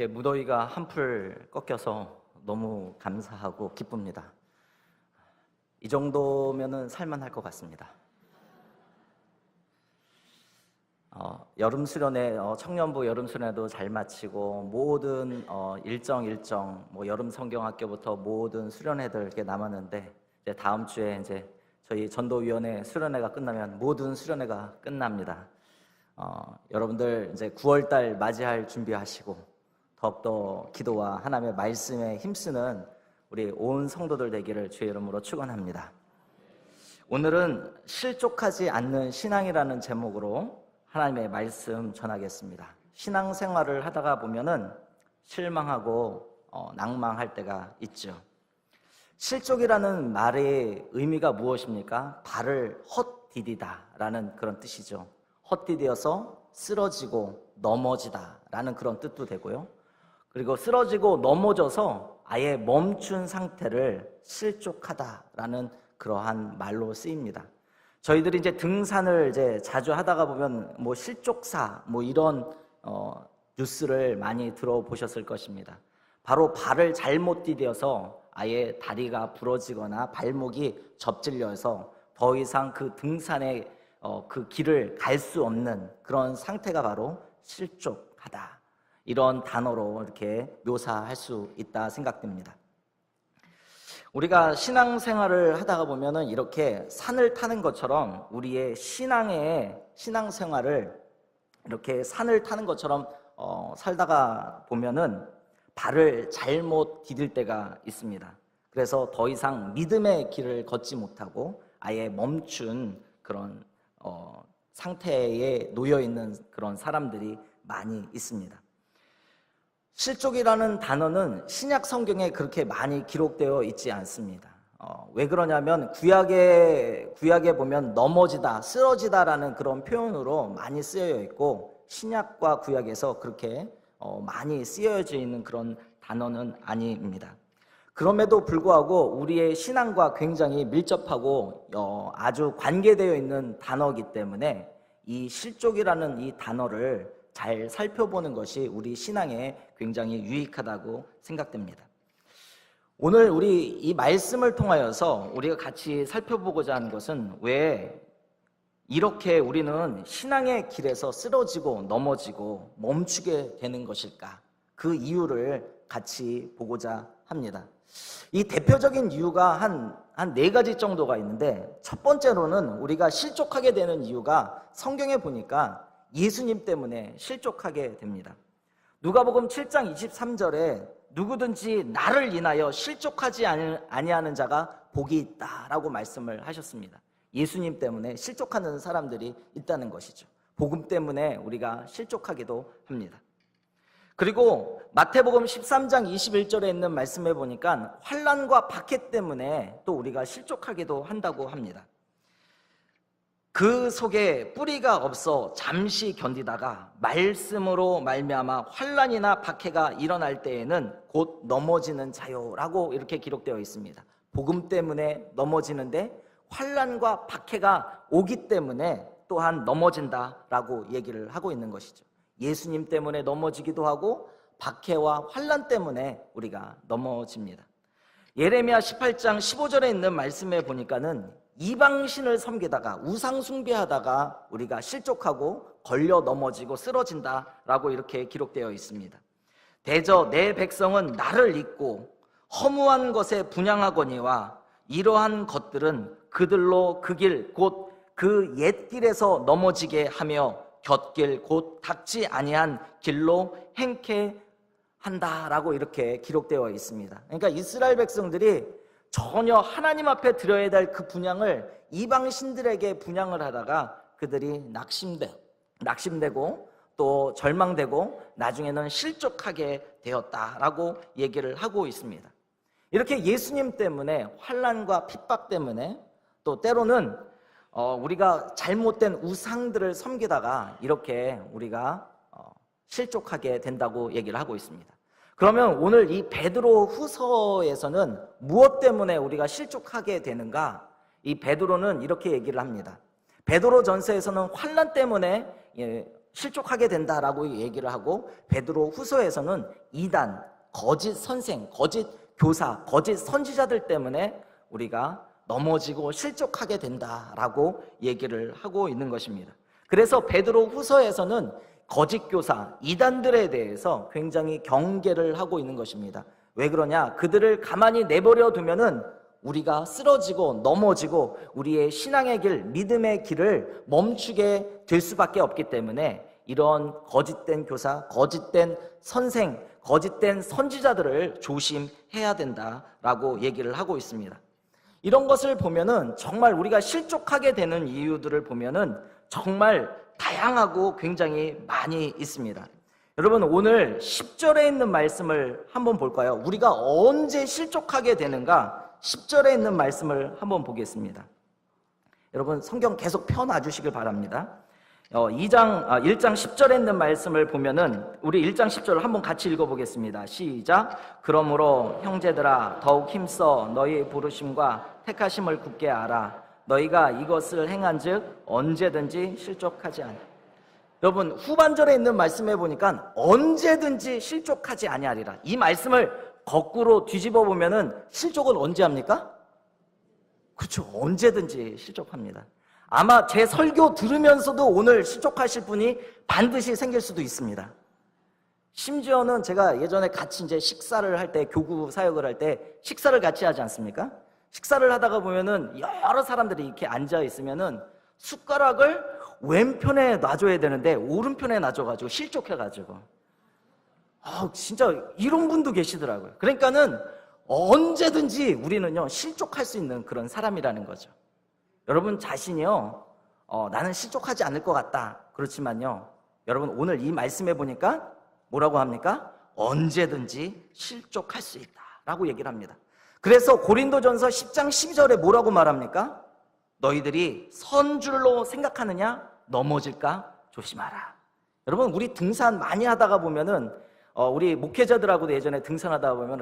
무더위가 한풀 꺾여서 너무 감사하고 기쁩니다. 이 정도면은 살만할 것 같습니다. 여름 수련회, 청년부 여름 수련회도 잘 마치고 모든 일정 여름 성경학교부터 모든 수련회들 이렇게 남았는데, 이제 다음 주에 이제 저희 전도위원회 수련회가 끝나면 모든 수련회가 끝납니다. 여러분들 이제 9월달 맞이할 준비하시고 더욱더 기도와 하나님의 말씀에 힘쓰는 우리 온 성도들 되기를 주의 이름으로 축원합니다. 오늘은 실족하지 않는 신앙이라는 제목으로 하나님의 말씀 전하겠습니다. 신앙생활을 하다가 보면은 실망하고 낭망할 때가 있죠. 실족이라는 말의 의미가 무엇입니까? 발을 헛디디다 라는 그런 뜻이죠. 헛디디어서 쓰러지고 넘어지다 라는 그런 뜻도 되고요. 그리고 쓰러지고 넘어져서 아예 멈춘 상태를 실족하다 라는 그러한 말로 쓰입니다. 저희들이 이제 등산을 이제 자주 하다가 보면 실족사 이런 뉴스를 많이 들어보셨을 것입니다. 바로 발을 잘못 디뎌서 아예 다리가 부러지거나 발목이 접질려서 더 이상 그 등산의 그 길을 갈 수 없는 그런 상태가 바로 실족하다, 이런 단어로 이렇게 묘사할 수 있다 생각됩니다. 우리가 신앙생활을 하다가 보면은 이렇게 산을 타는 것처럼 우리의 신앙생활을 이렇게 산을 타는 것처럼 살다가 보면은 발을 잘못 디딜 때가 있습니다. 그래서 더 이상 믿음의 길을 걷지 못하고 아예 멈춘 그런 상태에 놓여 있는 그런 사람들이 많이 있습니다. 실족이라는 단어는 신약 성경에 그렇게 많이 기록되어 있지 않습니다. 왜 그러냐면 구약에 보면 넘어지다, 쓰러지다라는 그런 표현으로 많이 쓰여져 있고, 신약과 구약에서 그렇게 많이 쓰여져 있는 그런 단어는 아닙니다. 그럼에도 불구하고 우리의 신앙과 굉장히 밀접하고 아주 관계되어 있는 단어이기 때문에 이 실족이라는 이 단어를 잘 살펴보는 것이 우리 신앙에 굉장히 유익하다고 생각됩니다. 오늘 우리 이 말씀을 통하여서 우리가 같이 살펴보고자 하는 것은 왜 이렇게 우리는 신앙의 길에서 쓰러지고 넘어지고 멈추게 되는 것일까? 그 이유를 같이 보고자 합니다. 이 대표적인 이유가 한 4가지 정도가 있는데, 첫 번째로는 우리가 실족하게 되는 이유가 성경에 보니까 예수님 때문에 실족하게 됩니다. 누가복음 7장 23절에 누구든지 나를 인하여 실족하지 아니하는 자가 복이 있다라고 말씀을 하셨습니다. 예수님 때문에 실족하는 사람들이 있다는 것이죠. 복음 때문에 우리가 실족하기도 합니다. 그리고 마태복음 13장 21절에 있는 말씀에 보니까 환난과 박해 때문에 또 우리가 실족하기도 한다고 합니다. 그 속에 뿌리가 없어 잠시 견디다가 말씀으로 말미암아 환난이나 박해가 일어날 때에는 곧 넘어지는 자요라고 이렇게 기록되어 있습니다. 복음 때문에 넘어지는데 환난과 박해가 오기 때문에 또한 넘어진다라고 얘기를 하고 있는 것이죠. 예수님 때문에 넘어지기도 하고 박해와 환난 때문에 우리가 넘어집니다. 예레미야 18장 15절에 있는 말씀에 보니까는 이방신을 섬기다가 우상 숭배하다가 우리가 실족하고 걸려 넘어지고 쓰러진다라고 이렇게 기록되어 있습니다. 대저 내 백성은 나를 잊고 허무한 것에 분향하거니와 이러한 것들은 그들로 그 길 곧 그 옛길에서 넘어지게 하며 곁길 곧 닥지 아니한 길로 행케 한다라고 이렇게 기록되어 있습니다. 그러니까 이스라엘 백성들이 전혀 하나님 앞에 드려야 될 그 분향을 이방 신들에게 분향을 하다가 그들이 낙심되고 또 절망되고 나중에는 실족하게 되었다라고 얘기를 하고 있습니다. 이렇게 예수님 때문에, 환난과 핍박 때문에, 또 때로는 우리가 잘못된 우상들을 섬기다가 이렇게 우리가 실족하게 된다고 얘기를 하고 있습니다. 그러면 오늘 이 베드로 후서에서는 무엇 때문에 우리가 실족하게 되는가? 이 베드로는 이렇게 얘기를 합니다. 베드로 전서에서는 환난 때문에 실족하게 된다라고 얘기를 하고, 베드로 후서에서는 이단, 거짓 선생, 거짓 교사, 거짓 선지자들 때문에 우리가 넘어지고 실족하게 된다라고 얘기를 하고 있는 것입니다. 그래서 베드로 후서에서는 거짓 교사, 이단들에 대해서 굉장히 경계를 하고 있는 것입니다. 왜 그러냐? 그들을 가만히 내버려 두면은 우리가 쓰러지고 넘어지고 우리의 신앙의 길, 믿음의 길을 멈추게 될 수밖에 없기 때문에 이런 거짓된 교사, 거짓된 선생, 거짓된 선지자들을 조심해야 된다라고 얘기를 하고 있습니다. 이런 것을 보면은 정말 우리가 실족하게 되는 이유들을 보면은 정말 다양하고 굉장히 많이 있습니다. 여러분, 오늘 10절에 있는 말씀을 한번 볼까요? 우리가 언제 실족하게 되는가? 10절에 있는 말씀을 한번 보겠습니다. 여러분, 성경 계속 펴놔 주시길 바랍니다. 1장 10절에 있는 말씀을 보면은 우리 1장 10절을 한번 같이 읽어보겠습니다. 시작. 그러므로 형제들아 더욱 힘써 너희의 부르심과 택하심을 굳게 알아. 너희가 이것을 행한즉 언제든지 실족하지 않아. 여러분, 후반절에 있는 말씀에 보니까 언제든지 실족하지 아니하리라. 이 말씀을 거꾸로 뒤집어 보면은 실족은 언제 합니까? 그렇죠. 언제든지 실족합니다. 아마 제 설교 들으면서도 오늘 실족하실 분이 반드시 생길 수도 있습니다. 심지어는 제가 예전에 같이 이제 식사를 할 때, 교구 사역을 할 때 식사를 같이 하지 않습니까? 식사를 하다가 보면은 여러 사람들이 이렇게 앉아 있으면은 숟가락을 왼편에 놔줘야 되는데 오른편에 놔줘가지고 실족해가지고 진짜 이런 분도 계시더라고요. 그러니까는 언제든지 우리는요 실족할 수 있는 그런 사람이라는 거죠. 여러분 자신이요 나는 실족하지 않을 것 같다. 그렇지만요 여러분 오늘 이 말씀해 보니까 뭐라고 합니까? 언제든지 실족할 수 있다 라고 얘기를 합니다. 그래서 고린도전서 10장 12절에 뭐라고 말합니까? 너희들이 선 줄로 생각하느냐? 넘어질까? 조심하라. 여러분 우리 등산 많이 하다가 보면은 우리 목회자들하고도 예전에 등산하다 보면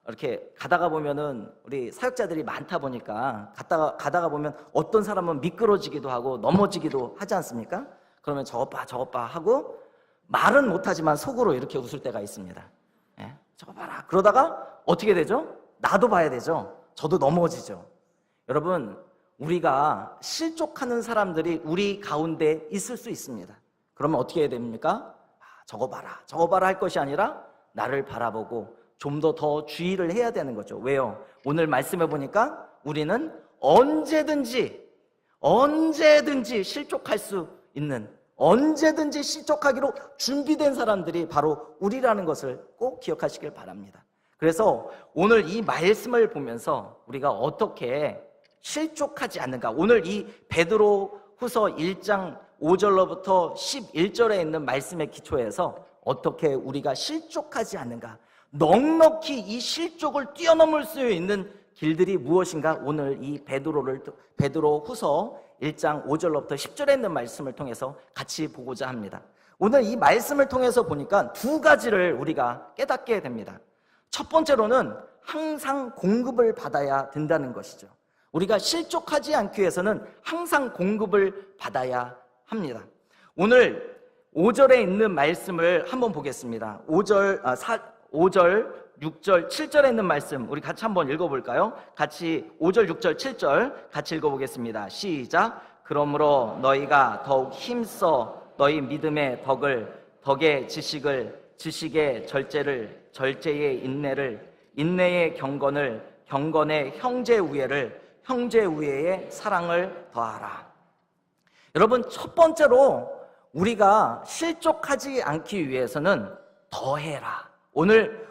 이렇게 가다가 보면은 우리 사역자들이 많다 보니까 가다가 보면 어떤 사람은 미끄러지기도 하고 넘어지기도 하지 않습니까? 그러면 저것 봐 하고 말은 못하지만 속으로 이렇게 웃을 때가 있습니다. 예? 저거 봐라. 그러다가 어떻게 되죠? 나도 봐야 되죠. 저도 넘어지죠. 여러분 우리가 실족하는 사람들이 우리 가운데 있을 수 있습니다. 그러면 어떻게 해야 됩니까? 저거 봐라 할 것이 아니라 나를 바라보고 좀 더 주의를 해야 되는 거죠. 왜요? 오늘 말씀해 보니까 우리는 언제든지 실족할 수 있는, 언제든지 실족하기로 준비된 사람들이 바로 우리라는 것을 꼭 기억하시길 바랍니다. 그래서 오늘 이 말씀을 보면서 우리가 어떻게 실족하지 않는가, 오늘 이 베드로 후서 1장 5절로부터 11절에 있는 말씀의 기초에서 어떻게 우리가 실족하지 않는가, 넉넉히 이 실족을 뛰어넘을 수 있는 길들이 무엇인가, 오늘 이 베드로 후서 1장 5절로부터 10절에 있는 말씀을 통해서 같이 보고자 합니다. 오늘 이 말씀을 통해서 보니까 두 가지를 우리가 깨닫게 됩니다. 첫 번째로는 항상 공급을 받아야 된다는 것이죠. 우리가 실족하지 않기 위해서는 항상 공급을 받아야 합니다. 오늘 5절에 있는 말씀을 한번 보겠습니다. 5절, 6절, 7절에 있는 말씀 우리 같이 한번 읽어볼까요? 같이 5절, 6절, 7절 같이 읽어보겠습니다. 시작. 그러므로 너희가 더욱 힘써 너희 믿음의 덕의 지식을, 지식의 절제를, 절제의 인내를, 인내의 경건의 형제 우애를, 형제 우애의 사랑을 더하라. 여러분 첫 번째로 우리가 실족하지 않기 위해서는 더해라. 오늘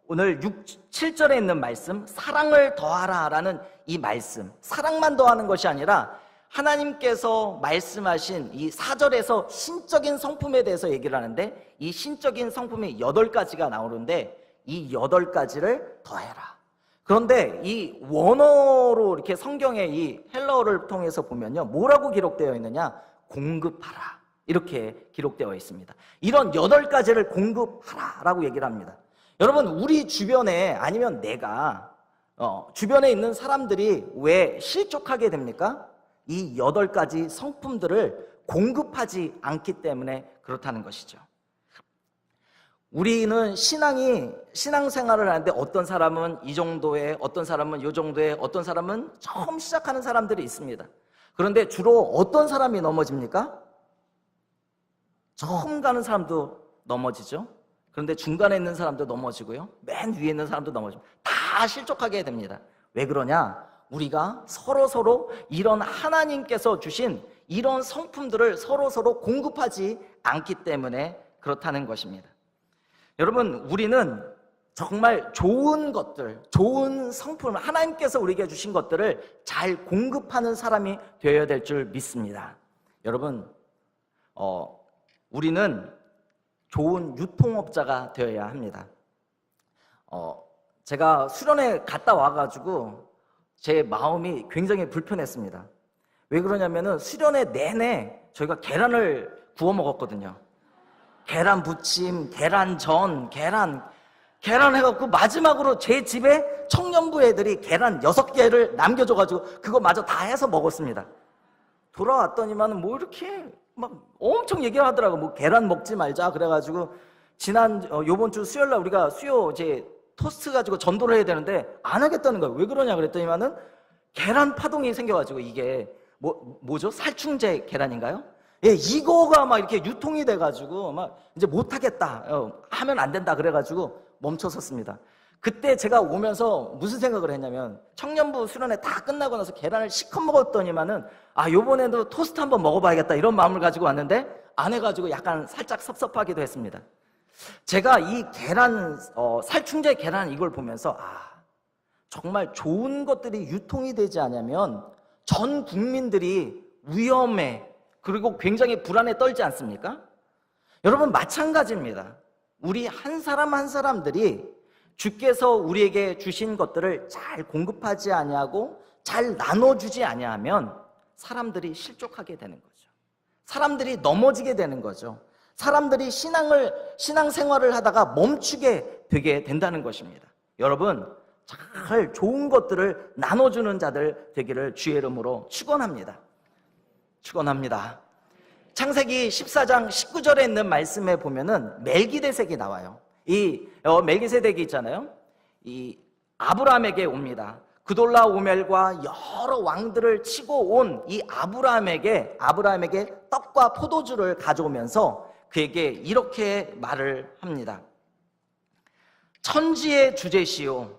7절에 있는 말씀, 사랑을 더하라라는 이 말씀, 사랑만 더하는 것이 아니라 하나님께서 말씀하신 이 4절에서 신적인 성품에 대해서 얘기를 하는데, 이 신적인 성품이 8가지가 나오는데 이 8가지를 더해라. 그런데 이 원어로 이렇게 성경의 이 헬라어를 통해서 보면요, 뭐라고 기록되어 있느냐? 공급하라. 이렇게 기록되어 있습니다. 이런 8가지를 공급하라라고 얘기를 합니다. 여러분 우리 주변에, 아니면 내가 주변에 있는 사람들이 왜 실족하게 됩니까? 이 8가지 성품들을 공급하지 않기 때문에 그렇다는 것이죠. 우리는 신앙생활을 하는데 어떤 사람은 이 정도에, 어떤 사람은 이 정도에, 어떤 사람은 처음 시작하는 사람들이 있습니다. 그런데 주로 어떤 사람이 넘어집니까? 처음 가는 사람도 넘어지죠. 그런데 중간에 있는 사람도 넘어지고요. 맨 위에 있는 사람도 넘어집니다. 다 실족하게 됩니다. 왜 그러냐? 우리가 서로 이런 하나님께서 주신 이런 성품들을 서로 공급하지 않기 때문에 그렇다는 것입니다. 여러분, 우리는 정말 좋은 것들, 좋은 성품, 하나님께서 우리에게 주신 것들을 잘 공급하는 사람이 되어야 될 줄 믿습니다. 여러분, 우리는 좋은 유통업자가 되어야 합니다. 제가 수련회 갔다 와가지고 제 마음이 굉장히 불편했습니다. 왜 그러냐면은 수련회 내내 저희가 계란을 구워 먹었거든요. 계란 부침, 계란전, 계란 해갖고 마지막으로 제 집에 청년부 애들이 계란 6개를 남겨줘가지고 그거 마저 다 해서 먹었습니다. 돌아왔더니만 뭐 이렇게 막 엄청 얘기를 하더라고. 뭐 계란 먹지 말자 그래가지고 요번 주 수요일날 우리가 수요 이제 토스트 가지고 전도를 해야 되는데 안 하겠다는 거예요. 왜 그러냐 그랬더니만은 계란 파동이 생겨가지고 이게 뭐죠? 살충제 계란인가요? 예, 이거가 막 이렇게 유통이 돼가지고 막 이제 못하겠다, 하면 안 된다 그래가지고 멈춰섰습니다. 그때 제가 오면서 무슨 생각을 했냐면 청년부 수련회 다 끝나고 나서 계란을 시컷 먹었더니만은 요번에도 토스트 한번 먹어봐야겠다 이런 마음을 가지고 왔는데 안 해가지고 약간 살짝 섭섭하기도 했습니다. 제가 이 계란, 살충제 계란 이걸 보면서 정말 좋은 것들이 유통이 되지 않으면 전 국민들이 위험해, 그리고 굉장히 불안에 떨지 않습니까? 여러분, 마찬가지입니다. 우리 한 사람 한 사람들이 주께서 우리에게 주신 것들을 잘 공급하지 아니하고 잘 나눠주지 아니하면 사람들이 실족하게 되는 거죠. 사람들이 넘어지게 되는 거죠. 사람들이 신앙생활을 하다가 멈추게 되게 된다는 것입니다. 여러분, 잘 좋은 것들을 나눠주는 자들 되기를 주의 이름으로 축원합니다. 창세기 14장 19절에 있는 말씀에 보면은 멜기세덱이 나와요. 이 멜기세덱이 있잖아요. 이 아브라함에게 옵니다. 그돌라오멜과 여러 왕들을 치고 온 이 아브라함에게 떡과 포도주를 가져오면서 그에게 이렇게 말을 합니다. 천지의 주제시오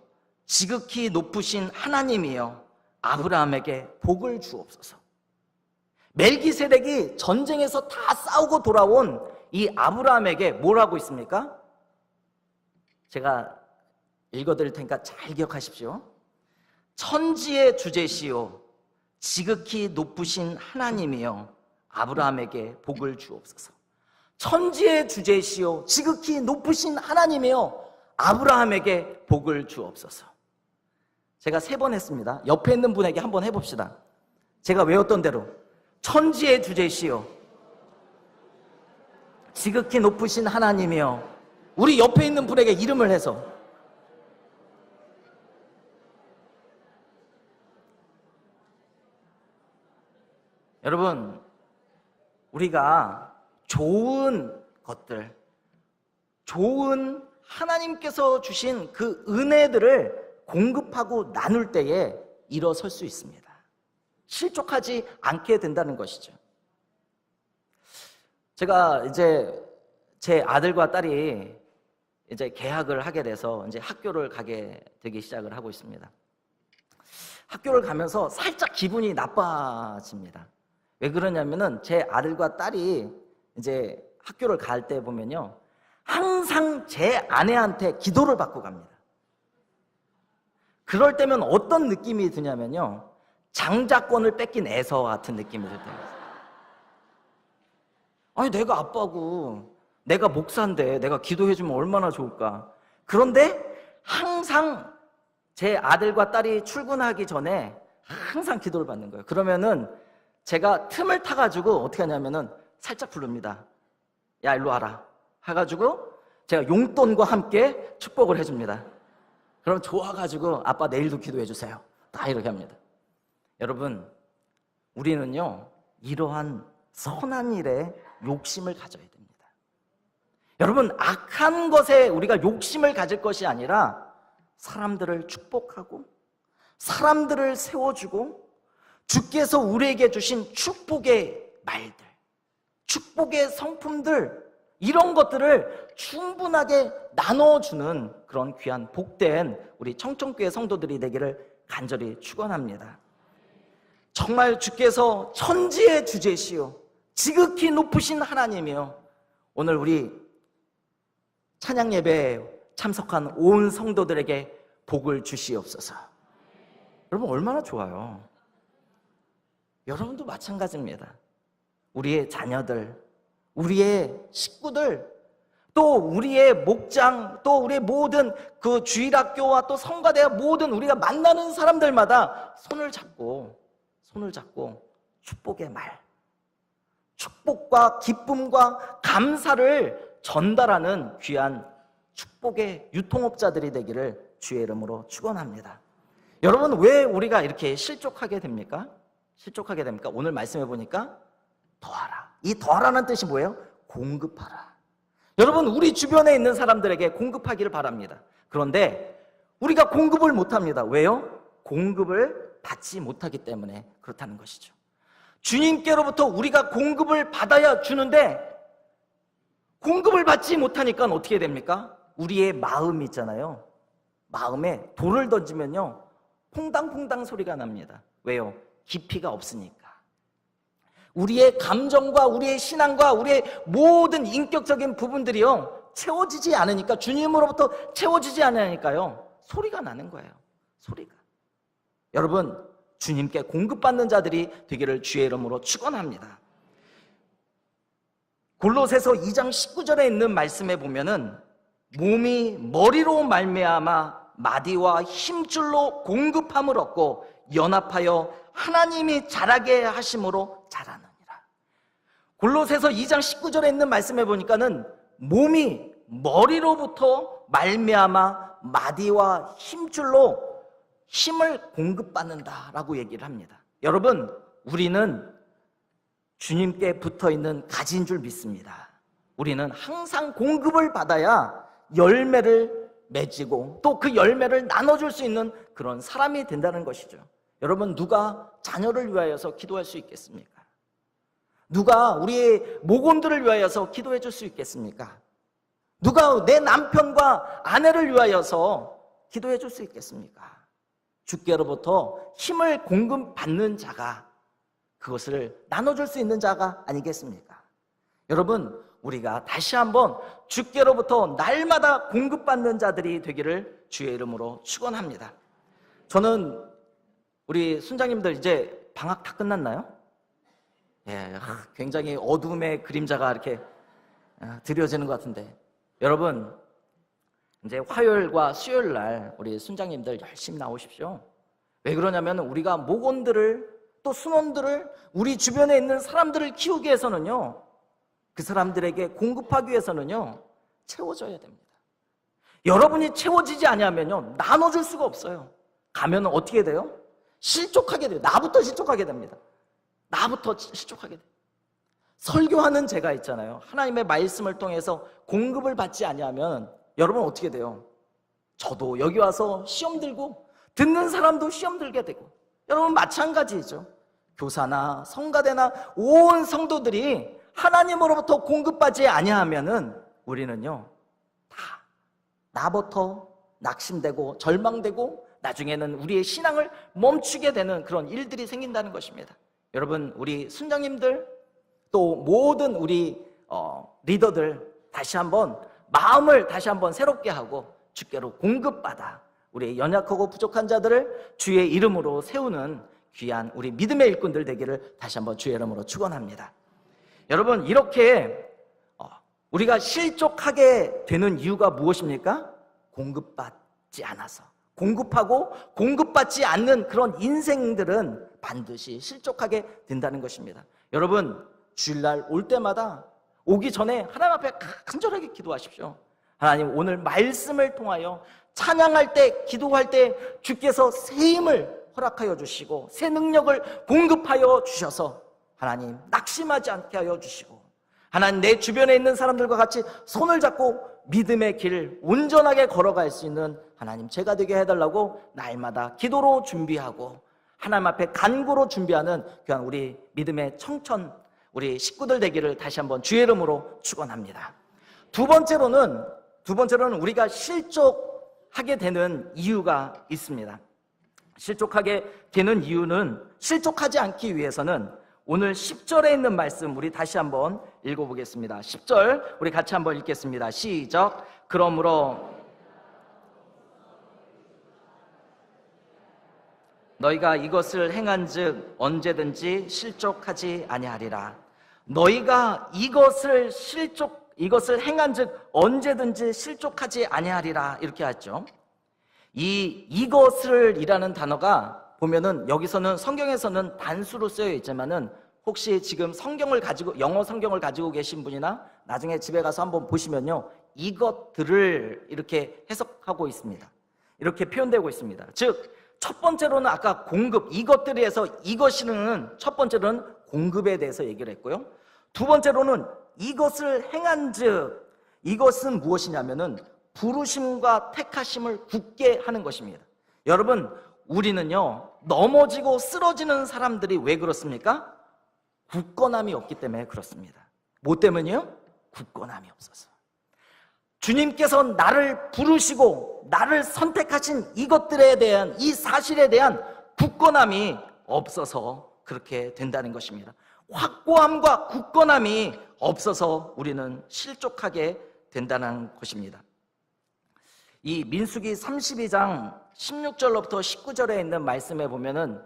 지극히 높으신 하나님이여 아브라함에게 복을 주옵소서. 멜기세덱이 전쟁에서 다 싸우고 돌아온 이 아브라함에게 뭘 하고 있습니까? 제가 읽어드릴 테니까 잘 기억하십시오. 천지의 주제시오 지극히 높으신 하나님이여 아브라함에게 복을 주옵소서. 천지의 주제시오 지극히 높으신 하나님이여 아브라함에게 복을 주옵소서. 제가 3번 했습니다. 옆에 있는 분에게 한번 해봅시다. 제가 외웠던 대로 천지의 주제시오 지극히 높으신 하나님이여. 우리 옆에 있는 분에게 이름을 해서 여러분, 우리가 좋은 것들, 좋은 하나님께서 주신 그 은혜들을 공급하고 나눌 때에 일어설 수 있습니다. 실족하지 않게 된다는 것이죠. 제가 이제 제 아들과 딸이 이제 개학을 하게 돼서 이제 학교를 가게 되기 시작을 하고 있습니다. 학교를 가면서 살짝 기분이 나빠집니다. 왜 그러냐면은 제 아들과 딸이 이제 학교를 갈 때 보면요, 항상 제 아내한테 기도를 받고 갑니다. 그럴 때면 어떤 느낌이 드냐면요, 장자권을 뺏긴 에서 같은 느낌이 들 때가 있어요. 아니, 내가 아빠고 내가 목사인데 내가 기도해주면 얼마나 좋을까. 그런데 항상 제 아들과 딸이 출근하기 전에 항상 기도를 받는 거예요. 그러면은 제가 틈을 타가지고 어떻게 하냐면은 살짝 부릅니다. 야, 일로 와라 해가지고 제가 용돈과 함께 축복을 해줍니다. 그럼 좋아가지고 아빠 내일도 기도해주세요. 다 이렇게 합니다. 여러분, 우리는요 이러한 선한 일에 욕심을 가져야 됩니다. 여러분, 악한 것에 우리가 욕심을 가질 것이 아니라 사람들을 축복하고 사람들을 세워주고 주께서 우리에게 주신 축복의 말들, 축복의 성품들, 이런 것들을 충분하게 나눠주는 그런 귀한 복된 우리 청청교회 성도들이 되기를 간절히 축원합니다. 정말 주께서 천지의 주제시요 지극히 높으신 하나님이요, 오늘 우리 찬양 예배에 참석한 온 성도들에게 복을 주시옵소서. 여러분, 얼마나 좋아요. 여러분도 마찬가지입니다. 우리의 자녀들, 우리의 식구들, 또 우리의 목장, 또 우리의 모든 그 주일학교와 또 성가대와 모든 우리가 만나는 사람들마다 손을 잡고 축복의 말, 축복과 기쁨과 감사를 전달하는 귀한 축복의 유통업자들이 되기를 주의 이름으로 축원합니다. 여러분, 왜 우리가 이렇게 실족하게 됩니까? 오늘 말씀해 보니까 더하라. 이 더하라는 뜻이 뭐예요? 공급하라. 여러분, 우리 주변에 있는 사람들에게 공급하기를 바랍니다. 그런데 우리가 공급을 못합니다. 왜요? 공급을 받지 못하기 때문에 그렇다는 것이죠. 주님께로부터 우리가 공급을 받아야 주는데 공급을 받지 못하니까 어떻게 됩니까? 우리의 마음이 있잖아요. 마음에 돌을 던지면요, 퐁당퐁당 소리가 납니다. 왜요? 깊이가 없으니까. 우리의 감정과 우리의 신앙과 우리의 모든 인격적인 부분들이요, 채워지지 않으니까, 주님으로부터 채워지지 않으니까요, 소리가 나는 거예요. 소리가. 여러분, 주님께 공급받는 자들이 되기를 주의 이름으로 축원합니다. 골로새서 2장 19절에 있는 말씀에 보면은 몸이 머리로 말미암아 마디와 힘줄로 공급함을 얻고 연합하여 하나님이 자라게 하심으로 자라느니라. 골로새서 2장 19절에 있는 말씀에 보니까는 몸이 머리로부터 말미암아 마디와 힘줄로 힘을 공급받는다라고 얘기를 합니다. 여러분, 우리는 주님께 붙어있는 가지인 줄 믿습니다. 우리는 항상 공급을 받아야 열매를 맺고 또 그 열매를 나눠줄 수 있는 그런 사람이 된다는 것이죠. 여러분, 누가 자녀를 위하여서 기도할 수 있겠습니까? 누가 우리의 모곤들을 위하여서 기도해 줄 수 있겠습니까? 누가 내 남편과 아내를 위하여서 기도해 줄 수 있겠습니까? 주께로부터 힘을 공급받는 자가 그것을 나눠줄 수 있는 자가 아니겠습니까? 여러분, 우리가 다시 한번 주께로부터 날마다 공급받는 자들이 되기를 주의 이름으로 축원합니다. 저는 우리 순장님들 이제 방학 다 끝났나요? 예, 굉장히 어둠의 그림자가 이렇게 드려지는 것 같은데, 여러분, 이제 화요일과 수요일 날 우리 순장님들 열심히 나오십시오. 왜 그러냐면 우리가 목원들을 또 순원들을 우리 주변에 있는 사람들을 키우기 위해서는요, 그 사람들에게 공급하기 위해서는요, 채워져야 됩니다. 여러분이 채워지지 않으면요, 나눠줄 수가 없어요. 가면 어떻게 돼요? 실족하게 돼요. 나부터 실족하게 됩니다. 나부터 실족하게 돼요. 설교하는 제가 있잖아요. 하나님의 말씀을 통해서 공급을 받지 아니하면 여러분 어떻게 돼요? 저도 여기 와서 시험 들고 듣는 사람도 시험 들게 되고, 여러분 마찬가지죠. 교사나 성가대나 온 성도들이 하나님으로부터 공급받지 아니하면은 우리는요, 다 나부터 낙심되고 절망되고 나중에는 우리의 신앙을 멈추게 되는 그런 일들이 생긴다는 것입니다. 여러분, 우리 순장님들 또 모든 우리 리더들 다시 한번 마음을 다시 한번 새롭게 하고 주께로 공급받아 우리 연약하고 부족한 자들을 주의 이름으로 세우는 귀한 우리 믿음의 일꾼들 되기를 다시 한번 주의 이름으로 축원합니다. 여러분, 이렇게 우리가 실족하게 되는 이유가 무엇입니까? 공급받지 않아서. 공급하고 공급받지 않는 그런 인생들은 반드시 실족하게 된다는 것입니다. 여러분, 주일날 올 때마다 오기 전에 하나님 앞에 간절하게 기도하십시오. 하나님, 오늘 말씀을 통하여 찬양할 때, 기도할 때 주께서 새 힘을 허락하여 주시고 새 능력을 공급하여 주셔서 하나님 낙심하지 않게 하여 주시고, 하나님 내 주변에 있는 사람들과 같이 손을 잡고 믿음의 길을 온전하게 걸어갈 수 있는 하나님 제가 되게 해달라고 날마다 기도로 준비하고 하나님 앞에 간구로 준비하는 그냥 우리 믿음의 청천, 우리 식구들 되기를 다시 한번 주의 이름으로 축원합니다. 두 번째로는 우리가 실족하게 되는 이유가 있습니다. 실족하게 되는 이유는, 실족하지 않기 위해서는 오늘 10절에 있는 말씀 우리 다시 한번 읽어보겠습니다. 10절 우리 같이 한번 읽겠습니다. 시작. 그러므로 너희가 이것을 행한즉 언제든지 실족하지 아니하리라. 너희가 이것을 행한즉 언제든지 실족하지 아니하리라, 이렇게 하죠. 이것을 이라는 단어가 보면은 여기서는 성경에서는 단수로 쓰여 있지만은 혹시 지금 영어 성경을 가지고 계신 분이나 나중에 집에 가서 한번 보시면요, 이것들을 이렇게 해석하고 있습니다. 이렇게 표현되고 있습니다. 즉 첫 번째로는 아까 공급, 이것들에서 이것이는 첫 번째로는 공급에 대해서 얘기를 했고요. 두 번째로는 이것을 행한즉, 이것은 무엇이냐면은 부르심과 택하심을 굳게 하는 것입니다. 여러분, 우리는요 넘어지고 쓰러지는 사람들이 왜 그렇습니까? 굳건함이 없기 때문에 그렇습니다. 뭐 때문이요? 굳건함이 없어서. 주님께서 나를 부르시고 나를 선택하신 이것들에 대한, 이 사실에 대한 굳건함이 없어서 그렇게 된다는 것입니다. 확고함과 굳건함이 없어서 우리는 실족하게 된다는 것입니다. 이 민수기 32장 16절로부터 19절에 있는 말씀에 보면은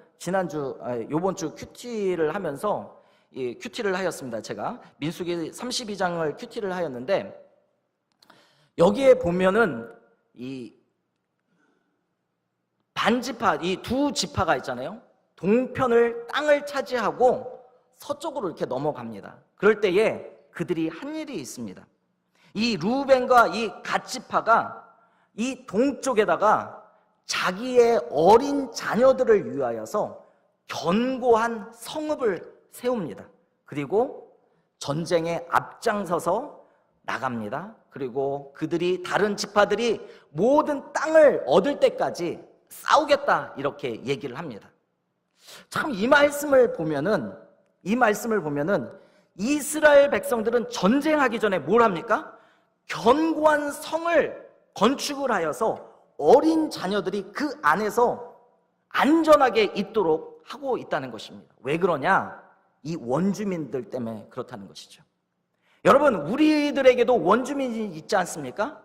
요번 주 큐티를 하면서 큐티를 하였습니다. 제가 민수기 32장을 큐티를 하였는데, 여기에 보면은 이 반지파, 이 두 지파가 있잖아요. 동편을 땅을 차지하고 서쪽으로 이렇게 넘어갑니다. 그럴 때에 그들이 한 일이 있습니다. 이 루벤과 이 갓 지파가 이 동쪽에다가 자기의 어린 자녀들을 위하여서 견고한 성읍을 세웁니다. 그리고 전쟁에 앞장서서 나갑니다. 그리고 다른 지파들이 모든 땅을 얻을 때까지 싸우겠다, 이렇게 얘기를 합니다. 참 이 말씀을 보면은 이스라엘 백성들은 전쟁하기 전에 뭘 합니까? 견고한 성을 건축을 하여서 어린 자녀들이 그 안에서 안전하게 있도록 하고 있다는 것입니다. 왜 그러냐? 이 원주민들 때문에 그렇다는 것이죠. 여러분, 우리들에게도 원주민이 있지 않습니까?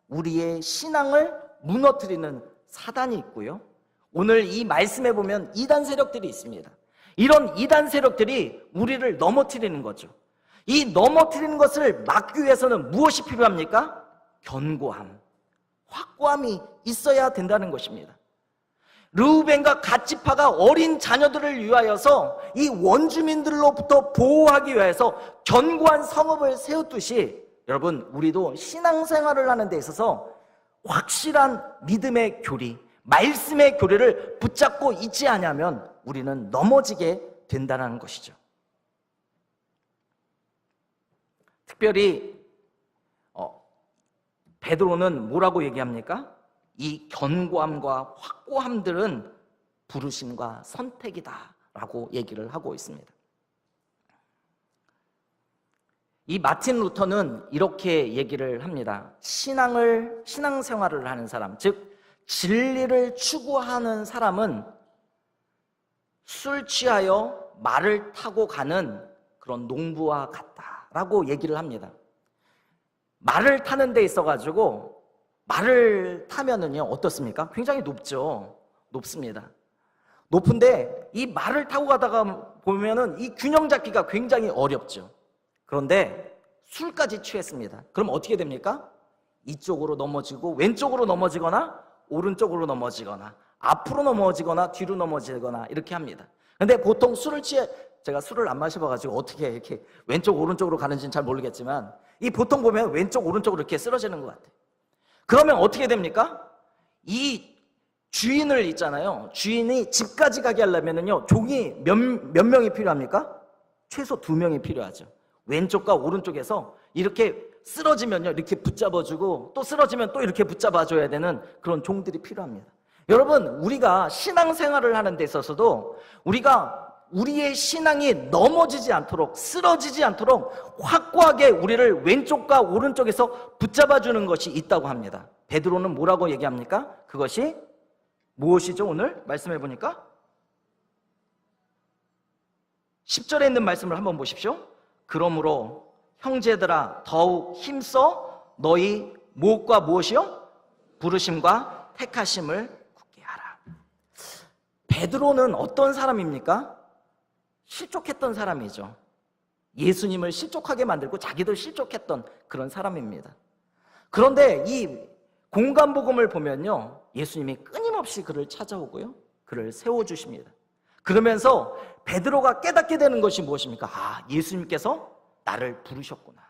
우리의 신앙을 무너뜨리는 사단이 있고요, 오늘 이 말씀에 보면 이단 세력들이 있습니다. 이런 이단 세력들이 우리를 넘어뜨리는 거죠. 이 넘어뜨리는 것을 막기 위해서는 무엇이 필요합니까? 견고함, 확고함이 있어야 된다는 것입니다. 르우벤과 갓 지파가 어린 자녀들을 위하여서 이 원주민들로부터 보호하기 위해서 견고한 성읍을 세웠듯이, 여러분, 우리도 신앙생활을 하는 데 있어서 확실한 믿음의 교리, 말씀의 교리를 붙잡고 있지 않으면 우리는 넘어지게 된다는 것이죠. 특별히 베드로는 뭐라고 얘기합니까? 이 견고함과 확고함들은 부르심과 선택이다 라고 얘기를 하고 있습니다. 이 마틴 루터는 이렇게 얘기를 합니다. 신앙생활을 하는 사람, 즉 진리를 추구하는 사람은 술 취하여 말을 타고 가는 그런 농부와 같다라고 얘기를 합니다. 말을 타는 데 있어가지고 말을 타면은요 어떻습니까? 굉장히 높습니다. 높은데 이 말을 타고 가다가 보면은 이 균형 잡기가 굉장히 어렵죠. 그런데 술까지 취했습니다. 그럼 어떻게 됩니까? 이쪽으로 넘어지고 왼쪽으로 넘어지거나 오른쪽으로 넘어지거나 앞으로 넘어지거나 뒤로 넘어지거나 이렇게 합니다. 근데 보통 제가 술을 안 마셔봐가지고 어떻게 이렇게 왼쪽 오른쪽으로 가는지는 잘 모르겠지만 이 보통 보면 왼쪽 오른쪽으로 이렇게 쓰러지는 것 같아요. 그러면 어떻게 됩니까? 이 주인을 있잖아요. 주인이 집까지 가게 하려면요 종이 몇 명이 필요합니까? 최소 2명이 필요하죠. 왼쪽과 오른쪽에서 이렇게 쓰러지면요, 이렇게 붙잡아주고, 또 쓰러지면 또 이렇게 붙잡아줘야 되는 그런 종들이 필요합니다. 여러분, 우리가 신앙생활을 하는 데 있어서도 우리가 우리의 신앙이 넘어지지 않도록, 쓰러지지 않도록 확고하게 우리를 왼쪽과 오른쪽에서 붙잡아주는 것이 있다고 합니다. 베드로는 뭐라고 얘기합니까? 그것이 무엇이죠? 오늘 말씀해 보니까 10절에 있는 말씀을 한번 보십시오. 그러므로 형제들아 더욱 힘써 너희 무엇과 무엇이요? 부르심과 택하심을 굳게 하라. 베드로는 어떤 사람입니까? 실족했던 사람이죠. 예수님을 실족하게 만들고 자기도 실족했던 그런 사람입니다. 그런데 이 공간복음을 보면요, 예수님이 끊임없이 그를 찾아오고요, 그를 세워주십니다. 그러면서 베드로가 깨닫게 되는 것이 무엇입니까? 아, 예수님께서 나를 부르셨구나.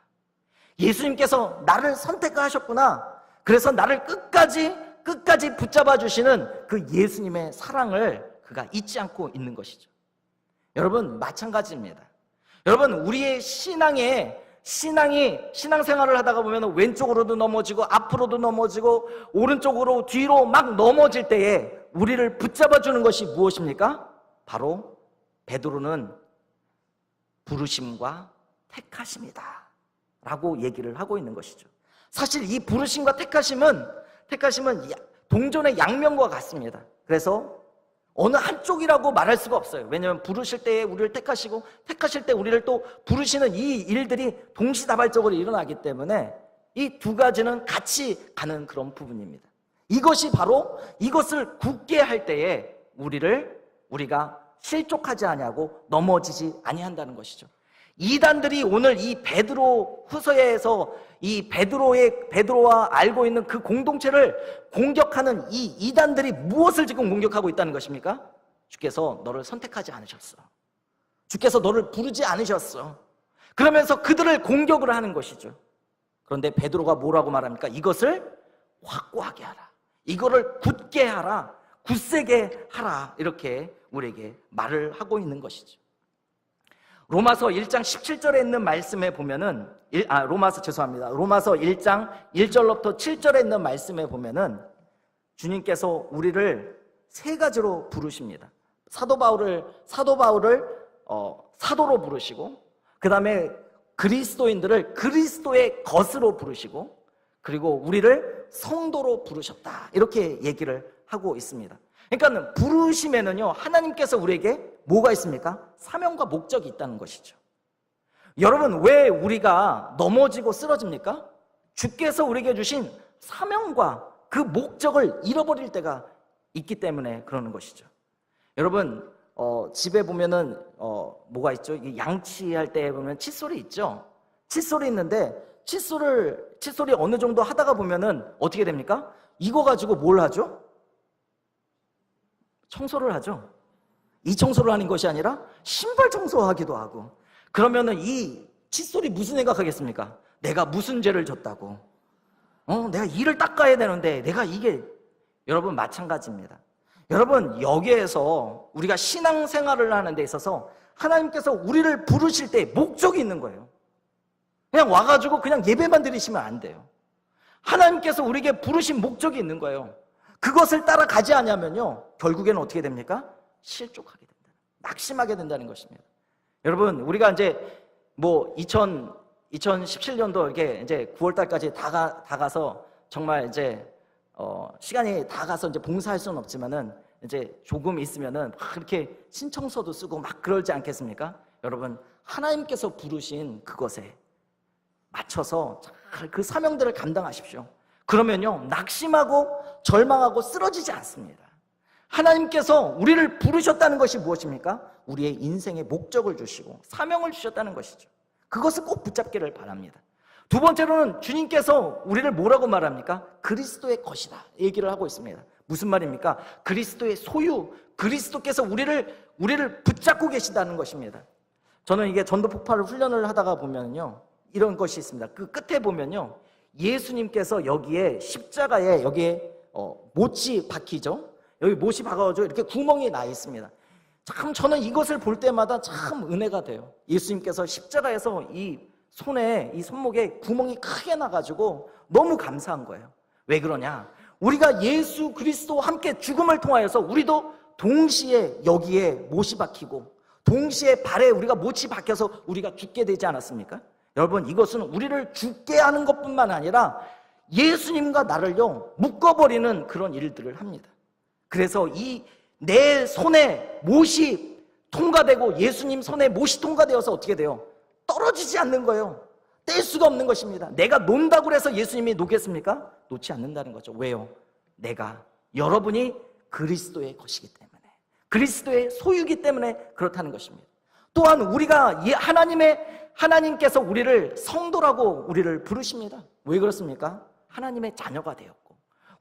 예수님께서 나를 선택하셨구나. 그래서 나를 끝까지 붙잡아 주시는 그 예수님의 사랑을 그가 잊지 않고 있는 것이죠. 여러분, 마찬가지입니다. 여러분, 우리의 신앙생활을 하다가 보면 왼쪽으로도 넘어지고 앞으로도 넘어지고 오른쪽으로 뒤로 막 넘어질 때에 우리를 붙잡아 주는 것이 무엇입니까? 바로 베드로는 부르심과 택하심이다 라고 얘기를 하고 있는 것이죠. 사실 이 부르심과 택하심은 동전의 양면과 같습니다. 그래서 어느 한쪽이라고 말할 수가 없어요. 왜냐하면 부르실 때에 우리를 택하시고 택하실 때 우리를 또 부르시는 이 일들이 동시다발적으로 일어나기 때문에 이 두 가지는 같이 가는 그런 부분입니다. 이것이 바로 이것을 굳게 할 때에 우리가 실족하지 아니하고 넘어지지 아니한다는 것이죠. 이단들이 오늘 이 베드로 후서에서 이 베드로와 알고 있는 그 공동체를 공격하는 이 이단들이 무엇을 지금 공격하고 있다는 것입니까? 주께서 너를 선택하지 않으셨어. 주께서 너를 부르지 않으셨어. 그러면서 그들을 공격을 하는 것이죠. 그런데 베드로가 뭐라고 말합니까? 이것을 확고하게 하라. 이거를 굳게 하라. 굳세게 하라. 이렇게 우리에게 말을 하고 있는 것이죠. 로마서 1장 17절에 있는 말씀에 보면은 로마서 1장 1절부터 7절에 있는 말씀에 보면은 주님께서 우리를 세 가지로 부르십니다. 사도 바울을 사도로 부르시고, 그 다음에 그리스도인들을 그리스도의 것으로 부르시고, 그리고 우리를 성도로 부르셨다, 이렇게 얘기를 하고 있습니다. 그러니까 부르심에는요, 하나님께서 우리에게 뭐가 있습니까? 사명과 목적이 있다는 것이죠. 여러분, 왜 우리가 넘어지고 쓰러집니까? 주께서 우리에게 주신 사명과 그 목적을 잃어버릴 때가 있기 때문에 그러는 것이죠. 여러분, 집에 보면은 뭐가 있죠? 양치할 때 보면 칫솔이 있죠. 칫솔이 있는데 칫솔이 어느 정도 하다가 보면은 어떻게 됩니까? 이거 가지고 뭘 하죠? 청소를 하죠. 이 청소를 하는 것이 아니라 신발 청소하기도 하고. 그러면은 이 칫솔이 무슨 생각하겠습니까? 내가 무슨 죄를 졌다고. 내가 이를 닦아야 되는데 내가 이게. 여러분, 마찬가지입니다. 여러분, 여기에서 우리가 신앙생활을 하는 데 있어서 하나님께서 우리를 부르실 때 목적이 있는 거예요. 그냥 와가지고 그냥 예배만 드리시면 안 돼요. 하나님께서 우리에게 부르신 목적이 있는 거예요. 그것을 따라가지 않으면요, 결국에는 어떻게 됩니까? 실족하게 된다. 낙심하게 된다는 것입니다. 여러분, 우리가 이제 2017년도 이렇게 이제 9월달까지 다 가서 정말 이제 시간이 다 가서 이제 봉사할 수는 없지만은 이제 조금 있으면은 막 그렇게 신청서도 쓰고 막 그러지 않겠습니까? 여러분, 하나님께서 부르신 그것에 맞춰서 잘 그 사명들을 감당하십시오. 그러면요, 낙심하고 절망하고 쓰러지지 않습니다. 하나님께서 우리를 부르셨다는 것이 무엇입니까? 우리의 인생의 목적을 주시고 사명을 주셨다는 것이죠. 그것을 꼭 붙잡기를 바랍니다. 두 번째로는 주님께서 우리를 뭐라고 말합니까? 그리스도의 것이다 얘기를 하고 있습니다. 무슨 말입니까? 그리스도의 소유, 그리스도께서 우리를 붙잡고 계시다는 것입니다. 저는 이게 전도 폭발을 훈련을 하다가 보면요, 이런 것이 있습니다. 그 끝에 보면요, 예수님께서 여기에 십자가에 여기에 못이 박히죠. 여기 못이 박아가지고 이렇게 구멍이 나 있습니다. 참 저는 이것을 볼 때마다 참 은혜가 돼요. 예수님께서 십자가에서 이 손에, 이 손목에 구멍이 크게 나가지고 너무 감사한 거예요. 왜 그러냐? 우리가 예수 그리스도와 함께 죽음을 통하여서 우리도 동시에 여기에 못이 박히고 동시에 발에 우리가 못이 박혀서 우리가 죽게 되지 않았습니까? 여러분, 이것은 우리를 죽게 하는 것뿐만 아니라 예수님과 나를요 묶어버리는 그런 일들을 합니다. 그래서 이 내 손에 못이 통과되고 예수님 손에 못이 통과되어서 어떻게 돼요? 떨어지지 않는 거예요. 뗄 수가 없는 것입니다. 내가 논다고 해서 예수님이 놓겠습니까? 놓지 않는다는 거죠. 왜요? 여러분이 그리스도의 것이기 때문에, 그리스도의 소유이기 때문에 그렇다는 것입니다. 또한 우리가 하나님께서 우리를 성도라고 우리를 부르십니다. 왜 그렇습니까? 하나님의 자녀가 되었고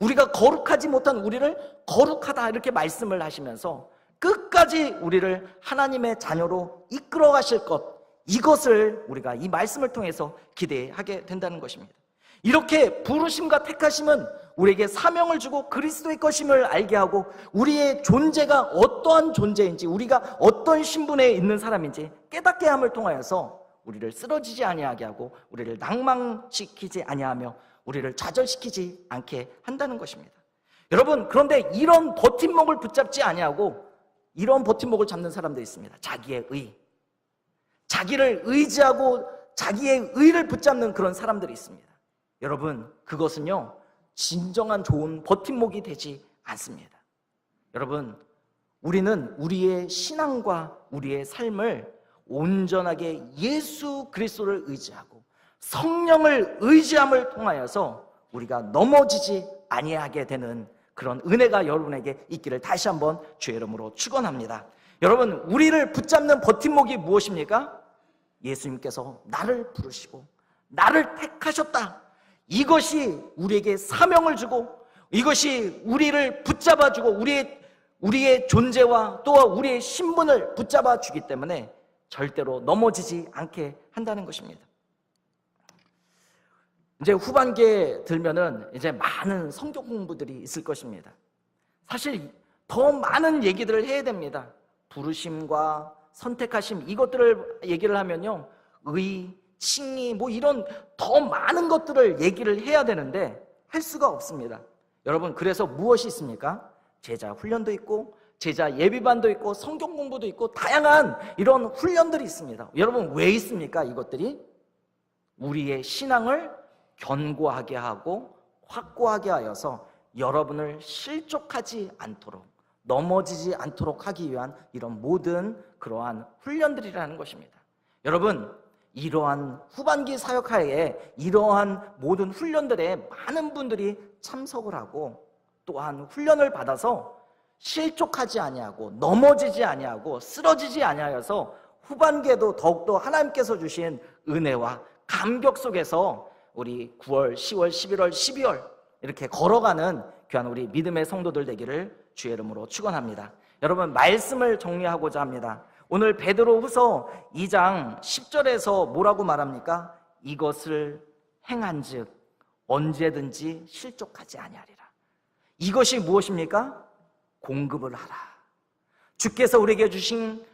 우리가 거룩하지 못한 우리를 거룩하다 이렇게 말씀을 하시면서 끝까지 우리를 하나님의 자녀로 이끌어 가실 것, 이것을 우리가 이 말씀을 통해서 기대하게 된다는 것입니다. 이렇게 부르심과 택하심은 우리에게 사명을 주고 그리스도의 것임을 알게 하고 우리의 존재가 어떠한 존재인지, 우리가 어떤 신분에 있는 사람인지 깨닫게 함을 통하여서 우리를 쓰러지지 아니하게 하고 우리를 낭망시키지 아니하며 우리를 좌절시키지 않게 한다는 것입니다. 여러분, 그런데 이런 버팀목을 붙잡지 아니하고 이런 버팀목을 잡는 사람들이 있습니다. 자기의 의, 자기를 의지하고 자기의 의를 붙잡는 그런 사람들이 있습니다. 여러분, 그것은요 진정한 좋은 버팀목이 되지 않습니다. 여러분, 우리는 우리의 신앙과 우리의 삶을 온전하게 예수 그리스도를 의지하고 성령을 의지함을 통하여서 우리가 넘어지지 아니하게 되는 그런 은혜가 여러분에게 있기를 다시 한번 주의 이름으로 축원합니다. 여러분, 우리를 붙잡는 버팀목이 무엇입니까? 예수님께서 나를 부르시고 나를 택하셨다. 이것이 우리에게 사명을 주고 이것이 우리를 붙잡아주고 우리의 존재와 또 우리의 신분을 붙잡아 주기 때문에 절대로 넘어지지 않게 한다는 것입니다. 이제 후반기에 들면은 이제 많은 성경 공부들이 있을 것입니다. 사실 더 많은 얘기들을 해야 됩니다. 부르심과 선택하심, 이것들을 얘기를 하면요 의, 칭의 뭐 이런 더 많은 것들을 얘기를 해야 되는데 할 수가 없습니다. 여러분, 그래서 무엇이 있습니까? 제자 훈련도 있고 제자 예비반도 있고 성경 공부도 있고 다양한 이런 훈련들이 있습니다. 여러분, 왜 있습니까? 이것들이 우리의 신앙을 견고하게 하고 확고하게 하여서 여러분을 실족하지 않도록, 넘어지지 않도록 하기 위한 이런 모든 그러한 훈련들이라는 것입니다. 여러분, 이러한 후반기 사역하에 이러한 모든 훈련들에 많은 분들이 참석을 하고 또한 훈련을 받아서 실족하지 아니하고 넘어지지 아니하고 쓰러지지 아니하여서 후반기에도 더욱더 하나님께서 주신 은혜와 감격 속에서 우리 9월, 10월, 11월, 12월 이렇게 걸어가는 귀한 우리 믿음의 성도들 되기를 주의 이름으로 축원합니다. 여러분, 말씀을 정리하고자 합니다. 오늘 베드로후서 2장 10절에서 뭐라고 말합니까? 이것을 행한즉 언제든지 실족하지 아니하리라. 이것이 무엇입니까? 공급을 하라. 주께서 우리에게 주신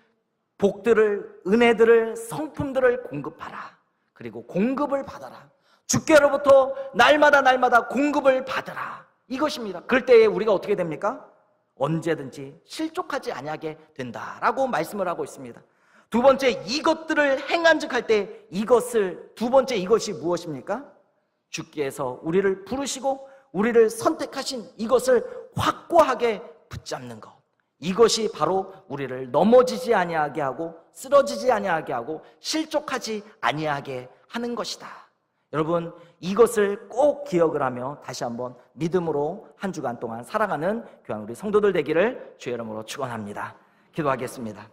복들을, 은혜들을, 성품들을 공급하라. 그리고 공급을 받아라. 주께로부터 날마다 공급을 받으라. 이것입니다. 그럴 때에 우리가 어떻게 됩니까? 언제든지 실족하지 아니하게 된다라고 말씀을 하고 있습니다. 두 번째, 이것들을 행한즉 할 때 두 번째 이것이 무엇입니까? 주께서 우리를 부르시고 우리를 선택하신 이것을 확고하게 붙잡는 것. 이것이 바로 우리를 넘어지지 아니하게 하고 쓰러지지 아니하게 하고 실족하지 아니하게 하는 것이다. 여러분, 이것을 꼭 기억을 하며 다시 한번 믿음으로 한 주간 동안 살아가는 귀한 우리 성도들 되기를 주의 이름으로 축원합니다. 기도하겠습니다.